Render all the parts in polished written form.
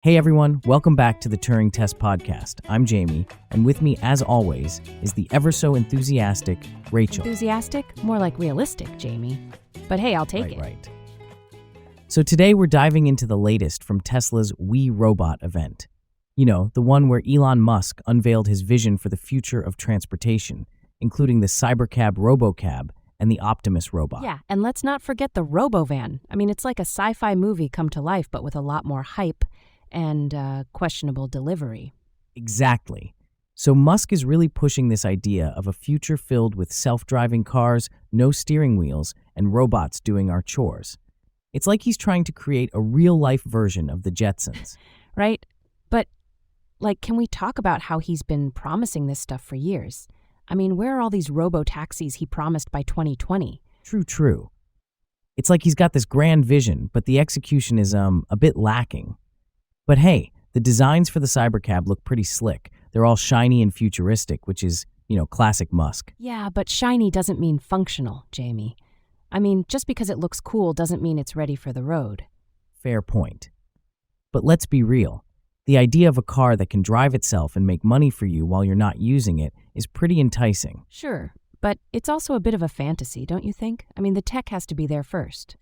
Hey everyone, welcome back to the Turing Test Podcast. I'm Jamie, and with me, as always, is the ever so enthusiastic Rachel. Enthusiastic? More like realistic, Jamie. But hey, I'll take it. Right. So today we're diving into the latest from Tesla's We Robot event. You know, the one where Elon Musk unveiled his vision for the future of transportation, including the CyberCab RoboCab and the Optimus robot. Yeah, and let's not forget the RoboVan. I mean, it's like a sci-fi movie come to life, but with a lot more hype and questionable delivery. Exactly. So Musk is really pushing this idea of a future filled with self-driving cars, no steering wheels, and robots doing our chores. It's like he's trying to create a real-life version of the Jetsons. Right? But, can we talk about how he's been promising this stuff for years? I mean, where are all these robo-taxis he promised by 2020? True. It's like he's got this grand vision, but the execution is a bit lacking. But hey, the designs for the CyberCab look pretty slick. They're all shiny and futuristic, which is, classic Musk. Yeah, but shiny doesn't mean functional, Jamie. I mean, just because it looks cool doesn't mean it's ready for the road. Fair point. But let's be real. The idea of a car that can drive itself and make money for you while you're not using it is pretty enticing. Sure, but it's also a bit of a fantasy, don't you think? I mean, the tech has to be there first.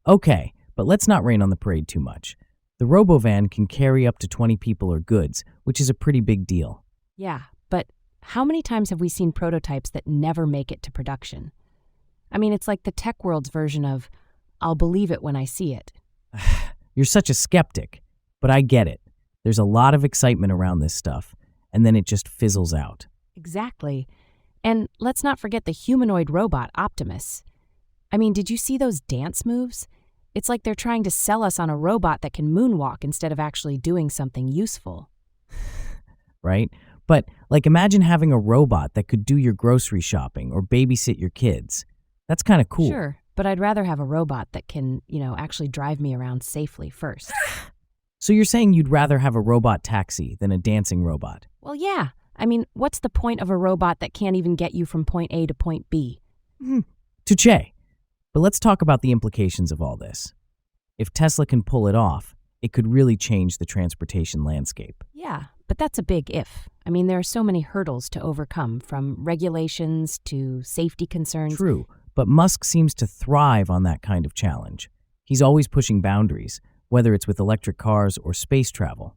Okay, but let's not rain on the parade too much. The RoboVan can carry up to 20 people or goods, which is a pretty big deal. Yeah, but how many times have we seen prototypes that never make it to production? I mean, it's like the tech world's version of, I'll believe it when I see it. You're such a skeptic, but I get it. There's a lot of excitement around this stuff, and then it just fizzles out. Exactly. And let's not forget the humanoid robot, Optimus. I mean, did you see those dance moves? It's like they're trying to sell us on a robot that can moonwalk instead of actually doing something useful. Right? But, imagine having a robot that could do your grocery shopping or babysit your kids. That's kind of cool. Sure, but I'd rather have a robot that can, actually drive me around safely first. So you're saying you'd rather have a robot taxi than a dancing robot? Well, yeah. I mean, what's the point of a robot that can't even get you from point A to point B? Touché. But let's talk about the implications of all this. If Tesla can pull it off, it could really change the transportation landscape. Yeah, but that's a big if. I mean, there are so many hurdles to overcome, from regulations to safety concerns. True, but Musk seems to thrive on that kind of challenge. He's always pushing boundaries, whether it's with electric cars or space travel.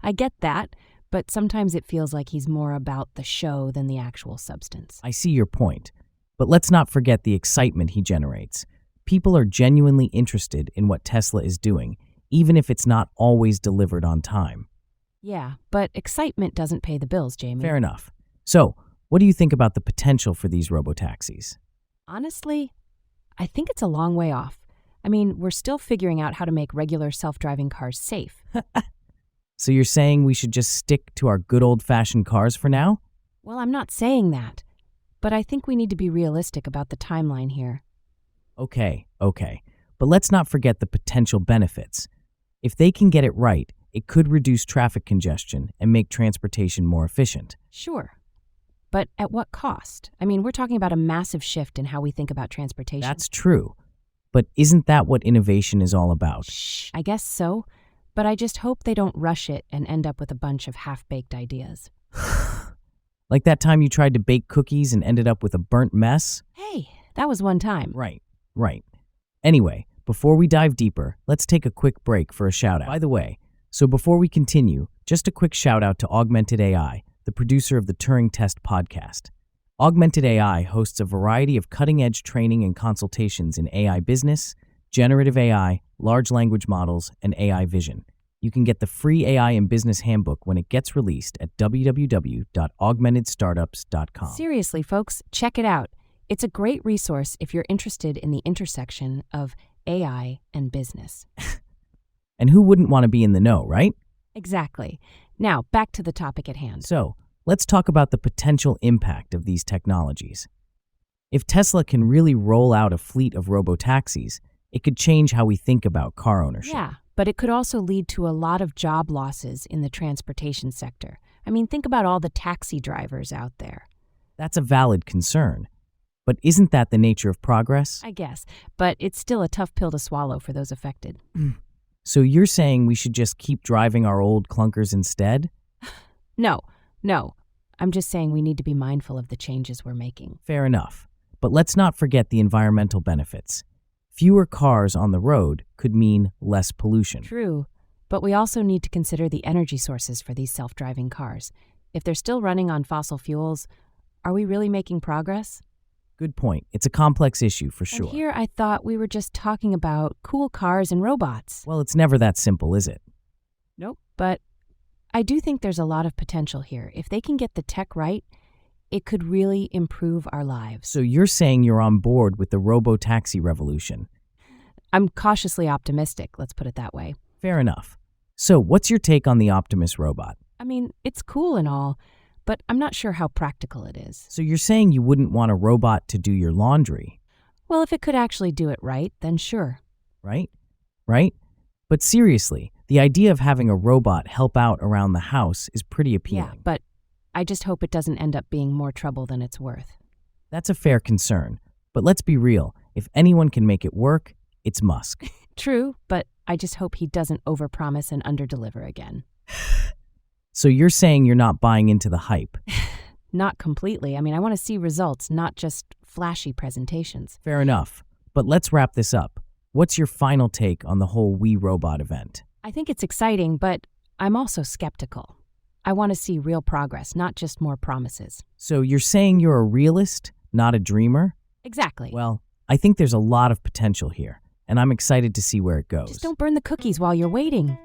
I get that, but sometimes it feels like he's more about the show than the actual substance. I see your point. But let's not forget the excitement he generates. People are genuinely interested in what Tesla is doing, even if it's not always delivered on time. Yeah, but excitement doesn't pay the bills, Jamie. Fair enough. So, what do you think about the potential for these robotaxis? Honestly, I think it's a long way off. I mean, we're still figuring out how to make regular self-driving cars safe. So you're saying we should just stick to our good old-fashioned cars for now? Well, I'm not saying that. But I think we need to be realistic about the timeline here. Okay. But let's not forget the potential benefits. If they can get it right, it could reduce traffic congestion and make transportation more efficient. Sure. But at what cost? I mean, we're talking about a massive shift in how we think about transportation. That's true. But isn't that what innovation is all about? I guess so. But I just hope they don't rush it and end up with a bunch of half-baked ideas. Like that time you tried to bake cookies and ended up with a burnt mess? Hey, that was one time. Right. Anyway, before we dive deeper, let's take a quick break for a shout-out. By the way, so before we continue, just a quick shout-out to Augmented AI, the producer of the Turing Test Podcast. Augmented AI hosts a variety of cutting-edge training and consultations in AI business, generative AI, large language models, and AI vision. You can get the free AI and Business Handbook when it gets released at www.augmentedstartups.com. Seriously, folks, check it out. It's a great resource if you're interested in the intersection of AI and business. And who wouldn't want to be in the know, right? Exactly. Now, back to the topic at hand. So, let's talk about the potential impact of these technologies. If Tesla can really roll out a fleet of robotaxis, it could change how we think about car ownership. Yeah. But it could also lead to a lot of job losses in the transportation sector. I mean, think about all the taxi drivers out there. That's a valid concern. But isn't that the nature of progress? I guess, but it's still a tough pill to swallow for those affected. So you're saying we should just keep driving our old clunkers instead? No. I'm just saying we need to be mindful of the changes we're making. Fair enough. But let's not forget the environmental benefits. Fewer cars on the road could mean less pollution. True, but we also need to consider the energy sources for these self-driving cars. If they're still running on fossil fuels, are we really making progress? Good point. It's a complex issue for sure. And here I thought we were just talking about cool cars and robots. Well, it's never that simple, is it? Nope. But I do think there's a lot of potential here. If they can get the tech right, it could really improve our lives. So you're saying you're on board with the robo-taxi revolution? I'm cautiously optimistic, let's put it that way. Fair enough. So what's your take on the Optimus robot? I mean, it's cool and all, but I'm not sure how practical it is. So you're saying you wouldn't want a robot to do your laundry? Well, if it could actually do it right, then sure. Right? But seriously, the idea of having a robot help out around the house is pretty appealing. Yeah, but I just hope it doesn't end up being more trouble than it's worth. That's a fair concern. But let's be real. If anyone can make it work, it's Musk. True, but I just hope he doesn't overpromise and underdeliver again. So you're saying you're not buying into the hype? Not completely. I mean, I want to see results, not just flashy presentations. Fair enough. But let's wrap this up. What's your final take on the whole We Robot event? I think it's exciting, but I'm also skeptical. I want to see real progress, not just more promises. So you're saying you're a realist, not a dreamer? Exactly. Well, I think there's a lot of potential here, and I'm excited to see where it goes. Just don't burn the cookies while you're waiting.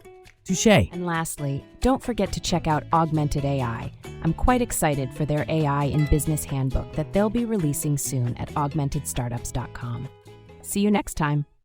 Touché. And lastly, don't forget to check out Augmented AI. I'm quite excited for their AI in Business Handbook that they'll be releasing soon at augmentedstartups.com. See you next time.